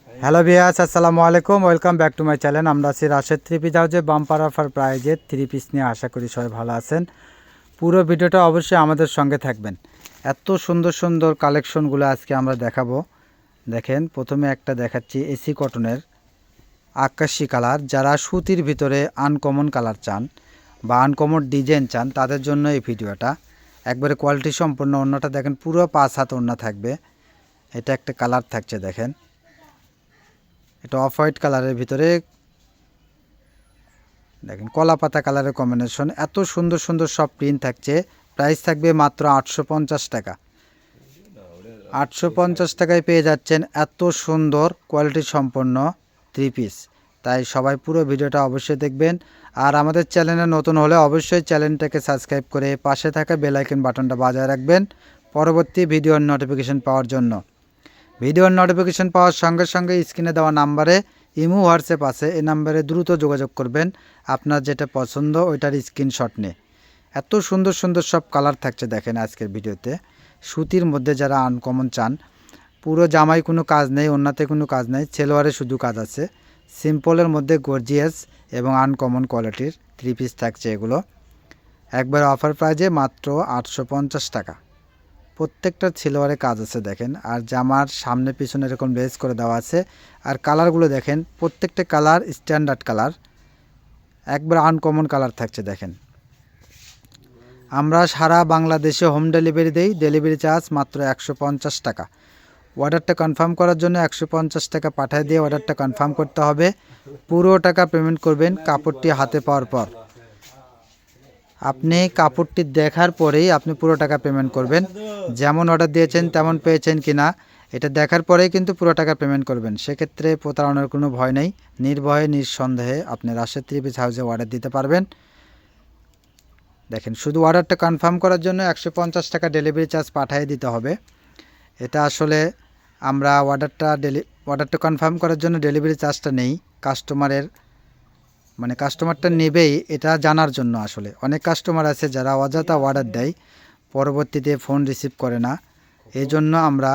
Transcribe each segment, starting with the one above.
Hello viewers, আসসালামু আলাইকুম। Welcome back to my channel. আমরা আছি রাশেদ থ্রি পিস হাউসে বাম্পার অফার প্রাইজে থ্রি পিস নিয়ে। আশা করি সবাই ভালো আছেন। পুরো ভিডিওটা অবশ্যই আমাদের সঙ্গে থাকবেন। এত সুন্দর সুন্দর কালেকশনগুলো আজকে আমরা দেখাবো। দেখেন, প্রথমে একটা দেখাচ্ছি এসি কটনের আকাশি কালার। যারা সুতির ভিতরে আনকমন কালার চান বা আনকমন ডিজাইন চান তাদের জন্য এই ভিডিওটা। একবারে কোয়ালিটি সম্পূর্ণ। ওড়নাটা দেখেন, পুরো 5 হাত ওড়না থাকবে। এটা একটা কালার থাকছে, দেখেন এটা অফ হোয়াইট কালারের ভিতরে, দেখেন কলা পাতা কালারের কম্বিনেশন। এত সুন্দর সুন্দর সব প্রিন্ট থাকছে। প্রাইস থাকবে মাত্র 850 টাকা। 850 টাকায় পেয়ে যাচ্ছেন এত সুন্দর কোয়ালিটি সম্পন্ন থ্রি পিস। তাই সবাই পুরো ভিডিওটা অবশ্যই দেখবেন। আর আমাদের চ্যানেলে নতুন হলে অবশ্যই চ্যানেলটাকে সাবস্ক্রাইব করে পাশে থাকা বেল আইকন বাটনটা বাজায় রাখবেন পরবর্তী ভিডিওর নোটিফিকেশন পাওয়ার জন্য। ভিডিওর নোটিফিকেশন পাওয়ার সঙ্গে সঙ্গে স্ক্রিনে দেওয়া নাম্বারে ইমো হোয়াটসঅ্যাপ আছে, এই নাম্বারে দ্রুত যোগাযোগ করবেন। আপনার যেটা পছন্দ ওইটার স্ক্রিনশট নিয়ে। এত সুন্দর সুন্দর সব কালার থাকছে দেখেন আজকের ভিডিওতে। সুতির মধ্যে যারা আনকমন চান, পুরো জামাই কোনো কাজ নেই, ওন্নাতে কোনো কাজ নেই, সেলোয়ারে শুধু কাজ আছে। সিম্পলের মধ্যে গর্জিয়াস এবং আনকমন কোয়ালিটির থ্রি পিস থাকছে এগুলো। একবার অফার প্রাইজে মাত্র 850 টাকা। প্রত্যেকটা সেলোয়ারে কাজ আছে দেখেন। আর জামার সামনে পিছনে এরকম লেস করে দেওয়া আছে। আর কালারগুলো দেখেন, প্রত্যেকটা কালার স্ট্যান্ডার্ড কালার, একবার আনকমন কালার থাকছে দেখেন। আমরা সারা বাংলাদেশে হোম ডেলিভারি দেই। ডেলিভারি চার্জ মাত্র 150 টাকা। অর্ডারটা কনফার্ম করার জন্য 150 টাকা পাঠিয়ে দিয়ে অর্ডারটা কনফার্ম করতে হবে। পুরো টাকা পেমেন্ট করবেন কাপড়টি হাতে পাওয়ার পর। আপনি কাপড়টি দেখার পরেই আপনি পুরো টাকা পেমেন্ট করবেন। যেমন অর্ডার দিয়েছেন তেমন পেয়েছেন কিনা এটা দেখার পরেই কিন্তু পুরো টাকা পেমেন্ট করবেন। সেক্ষেত্রে প্রতারণার কোনো ভয় নেই। নির্ভয়ে নিঃসন্দেহে আপনি রাশেদ থ্রি পিস হাউসে অর্ডার দিতে পারবেন। দেখেন, শুধু অর্ডারটা কনফার্ম করার জন্য 150 টাকা ডেলিভারি চার্জ পাঠিয়ে দিতে হবে। এটা আসলে আমরা অর্ডারটা কনফার্ম করার জন্য ডেলিভারি চার্জটা নেই। কাস্টমারটা নেবেই এটা জানার জন্য। আসলে অনেক কাস্টমার আছে যারা অযথা অর্ডার দেয়, পরবর্তীতে ফোন রিসিভ করে না। এই জন্য আমরা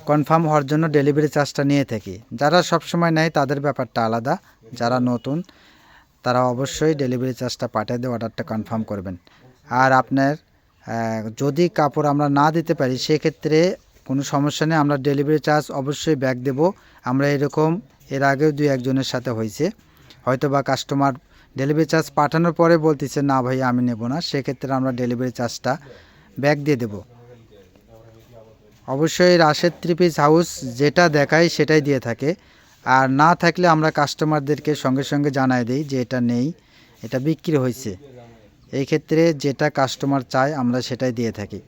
কনফার্ম হওয়ার জন্য ডেলিভারি চার্জটা নিয়ে থাকি। যারা সবসময় নেয় তাদের ব্যাপারটা আলাদা। যারা নতুন তারা অবশ্যই ডেলিভারি চার্জটা পাঠিয়ে দিয়ে অর্ডারটা কনফার্ম করবেন। আর আপনার যদি কাপড় আমরা না দিতে পারি সেক্ষেত্রে কোনো সমস্যা নেই, আমরা ডেলিভারি চার্জ অবশ্যই ব্যাক দেব। আমরা এরকম এর আগেও 2-1 জনের সাথে হয়েছে। হয়তো বা কাস্টমার ডেলিভারি চার্জ পাঠানোর পরে বলতেছে না ভাই আমি নেব না, সেক্ষেত্রে আমরা ডেলিভারি চার্জটা ব্যাক দিয়ে দেব। অবশ্যই রাশেদ থ্রি পিস হাউস যেটা দেখায় সেটাই দিয়ে থাকে। আর না থাকলে আমরা কাস্টমারদেরকে সঙ্গে সঙ্গে জানাই দিই যে এটা নেই, এটা বিক্রি হয়েছে। এই ক্ষেত্রে যেটা কাস্টমার চায় আমরা সেটাই দিয়ে থাকি।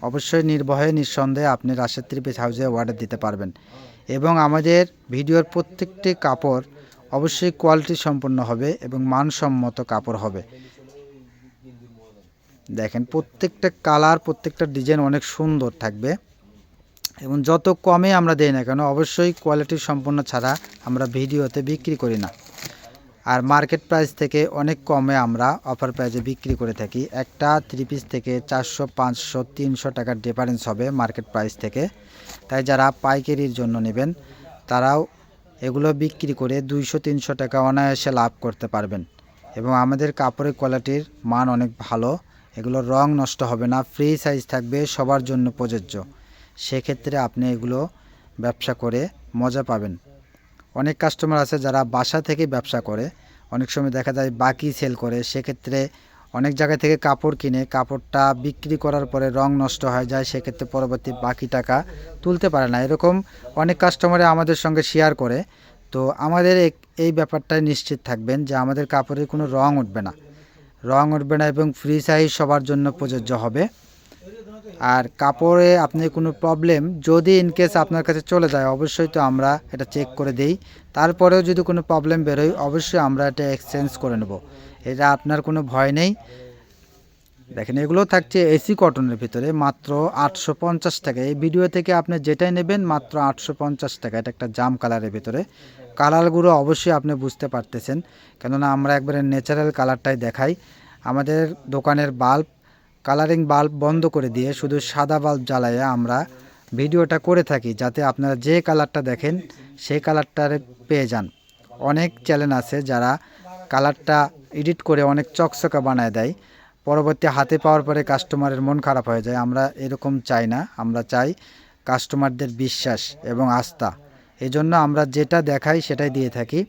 অবশ্যই নির্ভয়ে নিঃসন্দেহে আপনি রাশেদ থ্রি পিস হাউসে অর্ডার দিতে পারবেন। এবং আমাদের ভিডিওর প্রত্যেকটি কাপড় অবশ্যই কোয়ালিটি সম্পন্ন হবে এবং মানসম্মত কাপড় হবে। দেখেন, প্রত্যেকটা কালার প্রত্যেকটা ডিজাইন অনেক সুন্দর থাকবে। এবং যত কমে আমরা দেই না কেন অবশ্যই কোয়ালিটি সম্পন্ন ছাড়া আমরা ভিডিওতে বিক্রি করি না। আর মার্কেট প্রাইস থেকে অনেক কমে আমরা অফার প্রাইসে বিক্রি করে থাকি। একটা থ্রি পিস থেকে 400, 500, 300 টাকার ডিফারেন্স হবে মার্কেট প্রাইস থেকে। তাই যারা পাইকারির জন্য নেবেন তারাও এগুলো বিক্রি করে 200-300 টাকা অনায়াসে লাভ করতে পারবেন। এবং আমাদের কাপড়ের কোয়ালিটির মান অনেক ভালো। এগুলোর রং নষ্ট হবে না, ফ্রি সাইজ থাকবে, সবার জন্য প্রযোজ্য। সেক্ষেত্রে আপনি এগুলো ব্যবসা করে মজা পাবেন। অনেক কাস্টমার আছে যারা বাসা থেকে ব্যবসা করে, অনেক সময় দেখা যায় বাকি সেল করে। সেক্ষেত্রে অনেক জায়গা থেকে কাপড় কিনে কাপড়টা বিক্রি করার পরে রং নষ্ট হয়ে যায়, সেক্ষেত্রে পরবর্তী বাকি টাকা তুলতে পারে না। এরকম অনেক কাস্টমারে আমাদের সঙ্গে শেয়ার করে। তো আমাদের এই ব্যাপারটায় নিশ্চিত থাকবেন যে আমাদের কাপড়ে কোনো রং উঠবে না এবং ফ্রি সাইজ সবার জন্য প্রযোজ্য হবে। আর কাপড়ে আপনি কোনো প্রবলেম যদি ইনকেস আপনার কাছে চলে যায় অবশ্যই তো আমরা এটা চেক করে দেই। তারপরেও যদি কোনো প্রবলেম বেরোয় অবশ্যই আমরা এটা এক্সচেঞ্জ করে নেব। এটা আপনার কোনো ভয় নেই। দেখেন, এগুলো থাকছে এসি কটনের ভিতরে মাত্র 850 টাকা। এই ভিডিও থেকে আপনি যেটাই নেবেন মাত্র 850 টাকা। এটা একটা জাম কালারের ভিতরে। কালারগুলো অবশ্যই আপনি বুঝতে পারতেছেন, কেননা আমরা একবারে ন্যাচারাল কালারটাই দেখাই। আমাদের দোকানের কালারিং বাল্ব বন্ধ করে দিয়ে শুধু সাদা বাল্ব জ্বালাইয়া আমরা ভিডিওটা করে থাকি, যাতে আপনারা যে কালারটা দেখেন সেই কালারটারে পেয়ে যান। অনেক চ্যানেল আছে যারা কালারটা এডিট করে অনেক চকচকা বানায় দেয়, পরবর্তী হাতে পাওয়ার পরে কাস্টমারের মন খারাপ হয়ে যায়। আমরা এরকম চাই না, আমরা চাই কাস্টমারদের বিশ্বাস এবং আস্থা। এজন্য আমরা যেটা দেখাই সেটাই দিয়ে থাকি।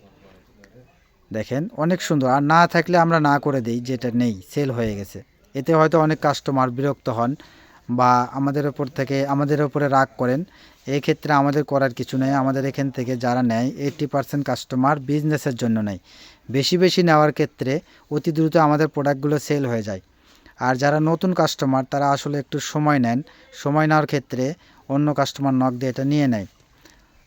দেখেন অনেক সুন্দর, আর না থাকলে আমরা না করে দিই, যেটা নেই সেল হয়ে গেছে। এতে হয়তো অনেক কাস্টমার বিরক্ত হন বা আমাদের ওপরে রাগ করেন। এই ক্ষেত্রে আমাদের করার কিছু নেই। আমাদের এখান থেকে যারা নেয় 80% কাস্টমার বিজনেসের জন্য নেয়। বেশি বেশি নেওয়ার ক্ষেত্রে অতি দ্রুত আমাদের প্রোডাক্টগুলো সেল হয়ে যায়। আর যারা নতুন কাস্টমার তারা আসলে একটু সময় নেন, সময় নেওয়ার ক্ষেত্রে অন্য কাস্টমার নক দিয়ে এটা নিয়ে নেয়।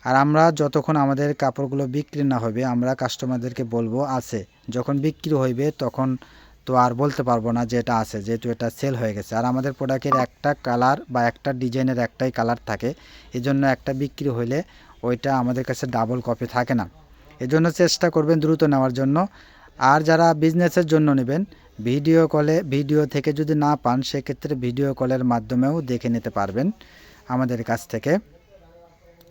আর আমরা যতক্ষণ আমাদের কাপড়গুলো বিক্রি না হবে আমরা কাস্টমারদেরকে বলবো আছে, যখন বিক্রি হইবে তখন তো আর বলতে পারবো না যে এটা আছে, যেহেতু এটা সেল হয়ে গেছে। আর আমাদের প্রোডাক্টের একটা কালার বা একটা ডিজাইনের একটাই কালার থাকে, এজন্য একটা বিক্রি হইলে ওইটা আমাদের কাছে ডাবল কপি থাকে না। এজন্য চেষ্টা করবেন দ্রুত নেওয়ার জন্য। আর যারা বিজনেসের জন্য নেবেন, ভিডিও থেকে যদি না পান সেক্ষেত্রে ভিডিও কলের মাধ্যমেও দেখে নিতে পারবেন আমাদের কাছ থেকে।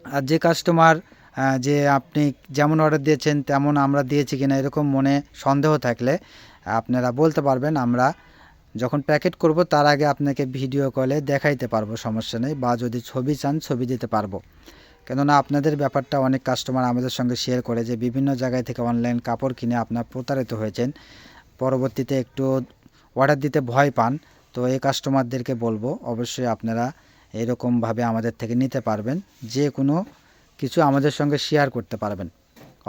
আর যে কাস্টমার যে আপনি যেমন অর্ডার দিয়েছেন তেমন আমরা দিয়েছি কিনা এরকম মনে সন্দেহ থাকলে আপনারা বলতে পারবেন। আমরা যখন প্যাকেট করব তার আগে আপনাকে ভিডিও কলে দেখাইতে পারবো, সমস্যা নেই। বা যদি ছবি চান ছবি দিতে পারবো। কেননা আপনাদের ব্যাপারটা অনেক কাস্টমার আমাদের সঙ্গে শেয়ার করে যে বিভিন্ন জায়গায় থেকে অনলাইন কাপড় কিনে আপনার প্রতারিত হয়েছেন, পরবর্তীতে একটু অর্ডার দিতে ভয় পান। তো এই কাস্টমারদেরকে বলবো অবশ্যই আপনারা এরকমভাবে আমাদের থেকে নিতে পারবেন, যে কোনো কিছু আমাদের সঙ্গে শেয়ার করতে পারবেন।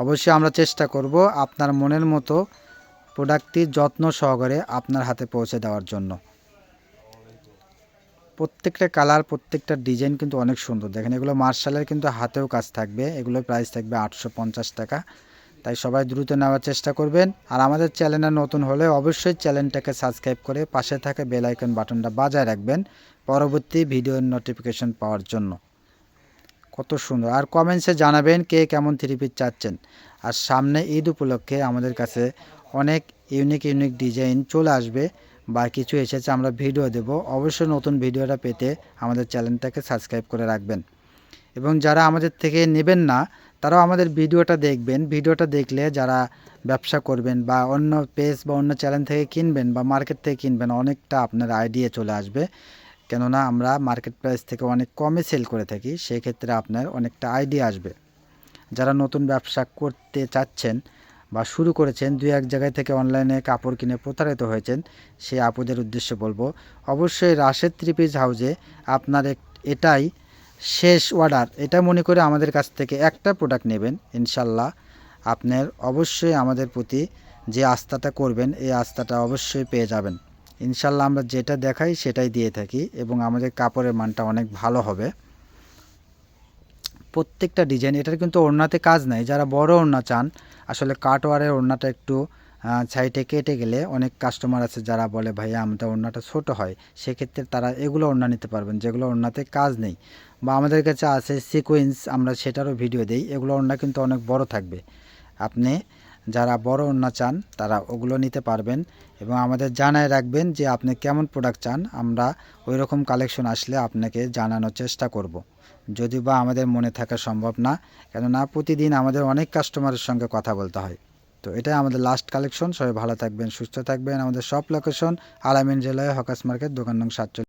অবশ্যই আমরা চেষ্টা করব আপনার মনের মতো প্রোডাক্টটি যত্ন সহকারে আপনার হাতে পৌঁছে দেওয়ার জন্য। প্রত্যেকটা কালার প্রত্যেকটা ডিজাইন কিন্তু অনেক সুন্দর। দেখেন এগুলো মার্শালের কিন্তু হাতেও কাজ থাকবে, এগুলোর প্রাইস থাকবে 850 টাকা। তাই সবাই দ্রুত নেওয়ার চেষ্টা করবেন। আর আমাদের চ্যানেলে নতুন হলে অবশ্যই চ্যানেলটাকে সাবস্ক্রাইব করে পাশে থাকা বেল আইকন বাটনটা বাজায় রাখবেন পরবর্তী ভিডিওর নোটিফিকেশন পাওয়ার জন্য। কত সুন্দর। আর কমেন্টসে জানাবেন কে কেমন থ্রি পিস চাচ্ছেন। আর সামনে ঈদ উপলক্ষে আমাদের কাছে অনেক ইউনিক ডিজাইন চলে আসবে বা কিছু এসেছে, আমরা ভিডিও দেব। অবশ্যই নতুন ভিডিওটা পেতে আমাদের চ্যানেলটাকে সাবস্ক্রাইব করে রাখবেন। এবং যারা আমাদের থেকে নেবেন না তারাও আমাদের ভিডিওটা দেখবেন। ভিডিওটা দেখলে যারা ব্যবসা করবেন বা অন্য পেজ বা অন্য চ্যানেল থেকে কিনবেন বা মার্কেট থেকে কিনবেন, অনেকটা আপনার আইডিয়া চলে আসবে। কেননা আমরা মার্কেট প্রাইস থেকে অনেক কমে সেল করে থাকি, সেক্ষেত্রে আপনার অনেকটা আইডিয়া আসবে। যারা নতুন ব্যবসা করতে চাচ্ছেন বা শুরু করেছেন, দুই এক জায়গায় থেকে অনলাইনে কাপড় কিনে প্রতারিত হয়েছেন, সেই আপুদের উদ্দেশ্যে বলবো অবশ্যই রাশেদ থ্রি পিস হাউজে আপনার এটাই শেষ অর্ডার, এটা মনে করে আমাদের কাছ থেকে একটা প্রোডাক্ট নেবেন। ইনশাল্লাহ আপনার অবশ্যই আমাদের প্রতি যে আস্থাটা করবেন এই আস্থাটা অবশ্যই পেয়ে যাবেন। ইনশাল্লাহ আমরা যেটা দেখাই সেটাই দিয়ে থাকি এবং আমাদের কাপড়ের মানটা অনেক ভালো হবে। প্রত্যেকটা ডিজাইন, এটার কিন্তু ওড়নাতে কাজ নাই। যারা বড় ওড়না চান, আসলে কাটওয়ারের ওড়নাটা একটু সাইডে কেটে গেলে অনেক কাস্টমার আছে যারা বলে ভাইয়া আমাদের ওড়নাটা ছোট হয়, সেক্ষেত্রে তারা এগুলো ওড়না নিতে পারবেন যেগুলো ওড়নাতে কাজ নেই। বা আমাদের কাছে আছে সিকোয়েন্স, আমরা সেটারও ভিডিও দিই। এগুলো ওড়না কিন্তু অনেক বড় থাকবে। আপনি যারা বড় ওড়না চান তারা ওগুলো নিতে পারবেন। এবং আমাদের জানায় রাখবেন যে আপনি কেমন প্রোডাক্ট চান, আমরা ওই রকম কালেকশন আসলে আপনাকে জানানোর চেষ্টা করব। যদি বা আমাদের মনে থাকা সম্ভব না, কেননা প্রতিদিন আমাদের অনেক কাস্টমারের সঙ্গে কথা বলতে হয়। তো এটাই আমাদের লাস্ট কালেকশন। সবাই ভালো থাকবেন, সুস্থ থাকবেন। আমাদের সব লোকেশন আলামিন জেলায় হকাস মার্কেট, দোকান নং 47।